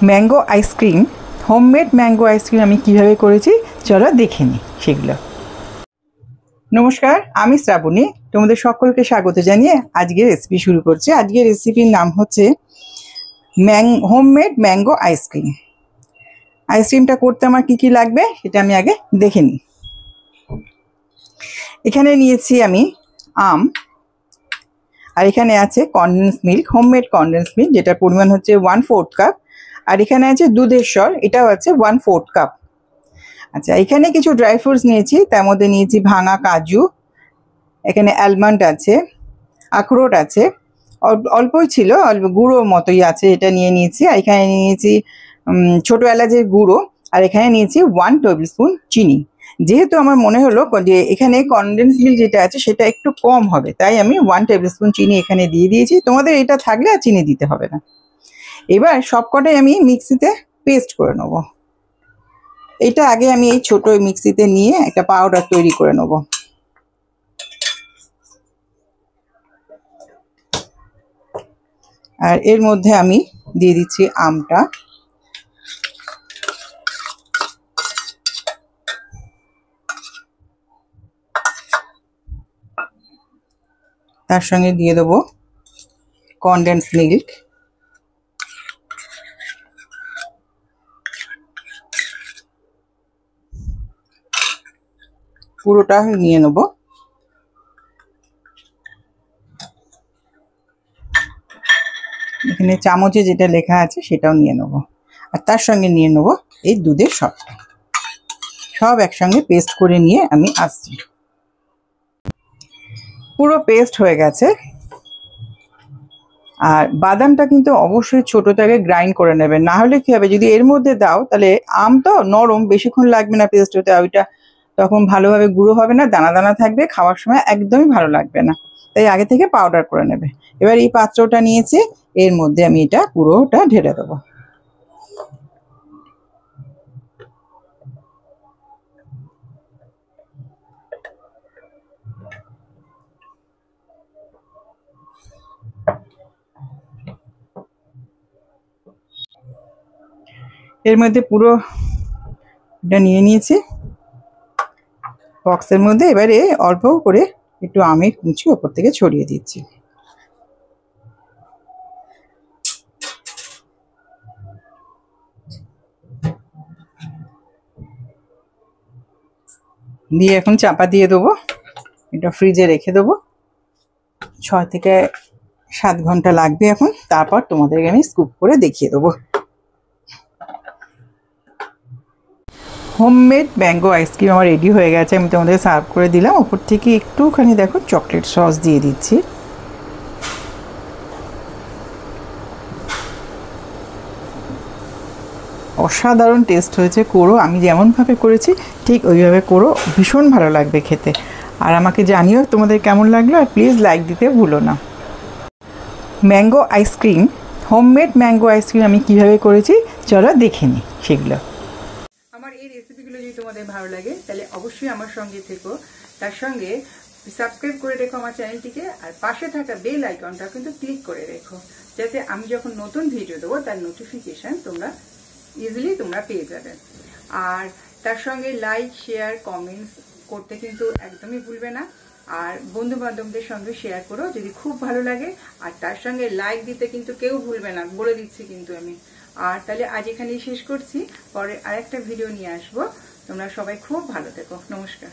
Mango ice cream, homemade mango ice cream আমি কীভাবে করেছি চলো দেখে নিই সেগুলো। নমস্কার, আমি শ্রাবণী, তোমাদের সকলকে স্বাগত জানিয়ে আজকের রেসিপি শুরু করছি। আজকের রেসিপির নাম হচ্ছে হোমমেড ম্যাঙ্গো আইসক্রিম। আইসক্রিমটা করতে আমার কী কী লাগবে সেটা আমি আগে দেখে নিই। এখানে নিয়েছি আমি আম, আর এখানে আছে condensed milk, homemade condensed milk, যেটার পরিমাণ হচ্ছে 1/4 কাপ। আর এখানে আছে দুধের স্বর, এটাও আছে 1/4 কাপ। আচ্ছা, এখানে কিছু ড্রাই ফ্রুটস নিয়েছি, তার মধ্যে নিয়েছি ভাঙা কাজু, এখানে অ্যালমন্ড আছে, আখরোট আছে, অল্পই ছিল, অল্প গুঁড়ো মতোই আছে, এটা নিয়ে নিয়েছি। আর এখানে নিয়েছি ছোটো এলাচের গুঁড়ো, আর এখানে নিয়েছি 1 টেবিল স্পুন চিনি। যেহেতু আমার মনে হলো যে এখানে কনডেন্স মিল্ক যেটা আছে সেটা একটু কম হবে, তাই আমি 1 টেবিল স্পুন চিনি এখানে দিয়ে দিয়েছি। তোমাদের এটা থাকলে আর চিনি দিতে হবে না। এবার সবকটাই আমি মিক্সিতে পেস্ট করে নেব। এটা আগে আমি এই ছোট মিক্সিতে নিয়ে একটা পাউডার তৈরি করে নেব। আর এর মধ্যে আমি দিয়ে দিচ্ছি আমটা, তার সঙ্গে দিয়ে দেবো কনডেন্স মিল্ক, পুরোটা নিয়ে নেব। এখানে চামচে যেটা লেখা আছে সেটাও নিয়ে নেব। আর তার সঙ্গে নিয়ে নেব এই দুধের সবটা, সব একসঙ্গে পেস্ট করে নিয়ে আমি আসছি। পুরো পেস্ট হয়ে গেছে। আর বাদামটা কিন্তু অবশ্যই ছোটো থেকে গ্রাইন্ড করে নেবে, না হলে কী হবে, যদি এর মধ্যে দাও তাহলে আম তো নরম, বেশিক্ষণ লাগবে না পেস্ট হতে, ওইটা তখন ভালোভাবে গুঁড়ো হবে না, দানা দানা থাকবে, খাওয়ার সময় একদমই ভালো লাগবে না। তাই আগে থেকে পাউডার করে নেবে। এবার এই পাত্রটা নিয়েছি, এর মধ্যে আমি এটা পুরোটা ঢেলে দেবো। এর মধ্যে পুরো এটা নিয়ে নিয়েছি বক্সের মধ্যে। এবারে অল্প করে একটু আমের কুচি ওপর থেকে ছড়িয়ে দিচ্ছি। দিয়ে এখন চাপা দিয়ে দেবো, এটা ফ্রিজে রেখে দেবো। 6 থেকে 7 ঘন্টা লাগবে এখন। তারপর তোমাদেরকে আমি স্কুপ করে দেখিয়ে দেবো। হোমমেড ম্যাঙ্গো আইসক্রিম আমার রেডি হয়ে গেছে, আমি তোমাদের সার্ভ করে দিলাম। ওপর থেকে একটুখানি দেখো চকলেট সস দিয়ে দিচ্ছি। অসাধারণ টেস্ট হয়েছে, করো, আমি যেমনভাবে করেছি ঠিক ওইভাবে করো, ভীষণ ভালো লাগবে খেতে। আর আমাকে জানিও তোমাদের কেমন লাগলো, আর প্লিজ লাইক দিতে ভুলো না। Mango ice cream, homemade mango ice cream আমি কীভাবে করেছি চলো দেখে নিই সেগুলো। আমার এই রেসিপিগুলো যদি তোমাদের ভালো লাগে তাহলে অবশ্যই আমার সঙ্গে থেকো, তার সঙ্গে সাবস্ক্রাইব করে রেখো আমার চ্যানেলটিকে, আর পাশে থাকা বেল আইকনটা কিন্তু ক্লিক করে রেখো, যাতে আমি যখন নতুন ভিডিও দেবো তার নোটিফিকেশান ইজিলি তোমরা পেয়ে যাবে। আর তার সঙ্গে লাইক, শেয়ার, কমেন্টস করতে কিন্তু একদমই ভুলবে না। আর বন্ধু বান্ধবদের সঙ্গে শেয়ার করো যদি খুব ভালো লাগে। আর তার সঙ্গে লাইক দিতে কিন্তু কেউ ভুলবে না, বলে দিচ্ছি কিন্তু আমি। আর তাহলে আজ এখানেই শেষ করছি, পরে আরেকটা ভিডিও নিয়ে আসবো। তোমরা সবাই খুব ভালো থেকো। নমস্কার।